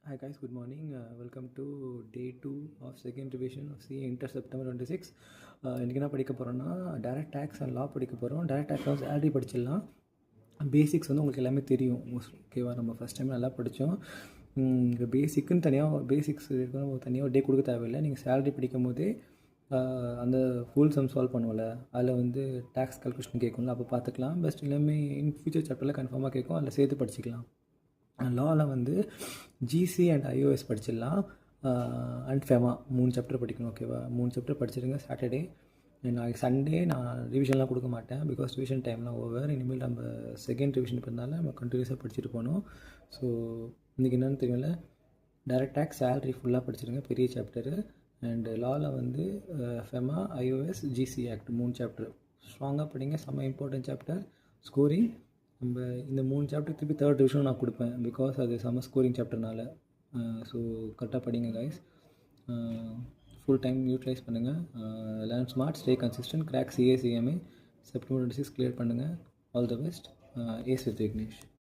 Hi guys, good morning. Welcome to day 2 of second revision of CA Inter September 26. இன்றைக்கி என்ன படிக்க போகிறோன்னா direct tax and லா படிக்க போகிறோம். டைரக்ட் டேக்ஸ் வந்து ஆல்ரெடி படிச்சிடலாம். பேசிக்ஸ் வந்து உங்களுக்கு எல்லாமே தெரியும் ஓகேவா. நம்ம ஃபஸ்ட் டைம் நல்லா படித்தோம். பேசிக்குன்னு தனியாக பேசிக்ஸ் தனியாக டே கொடுக்க தேவையில்லை. நீங்கள் சேலரி படிக்கும் போதே அந்த ஃபுல் சம் சால்வ் பண்ணுவோம்ல, அதில் வந்து டேக்ஸ் கால்குலேஷன் கேட்கும்ல, அப்போ பார்த்துக்கலாம். பெஸ்ட் எல்லாமே இன் ஃபியூச்சர் சாப்டரில் கன்ஃபார்மாக கேட்கும், அதில் சேர்த்து படிச்சிக்கலாம். லாவில் வந்து ஜிசி அண்ட் ஐஓஎஸ் படிச்சிடலாம். அண்ட் ஃபெமா 3 சாப்டர் படிக்கணும் ஓகேவா. 3 சாப்டர் படிச்சிடுங்க. சாட்டர்டே நாளைக்கு சண்டே நான் ரிவிஷன்லாம் கொடுக்க மாட்டேன், பிகாஸ் ரிவிஷன் டைம்லாம் ஓவர். இனிமேல் நம்ம செகண்ட் ரிவிஷன் பண்ணால நம்ம கண்டினியூஸாக படிச்சுட்டு போகணும். ஸோ இன்றைக்கி என்னென்னு தெரியல, டைரக்ட் டேக்ஸ் சேலரி ஃபுல்லாக படிச்சிடுங்க, பெரிய சாப்டரு. அண்டு லாவில் வந்து FEMA, iOS, GC act 3 chapter ஸ்ட்ராங்காக படிங்க. செம்ம இம்பார்ட்டன்ட் சாப்டர். ஸ்கோரிங் நம்ம இந்த 3 சாப்டர் திருப்பி தேர்ட் டிவிஷனும் நான் கொடுப்பேன், பிகாஸ் அது செம்ம ஸ்கோரிங் சாப்டர்னால. ஸோ கரெக்டாக படிங்க கைஸ். ஃபுல் டைம் யூட்டிலைஸ் பண்ணுங்கள். Learn smart, stay consistent, crack CA CMA. September 26 clear பண்ணுங்கள். All the best. Ace with Vignesh.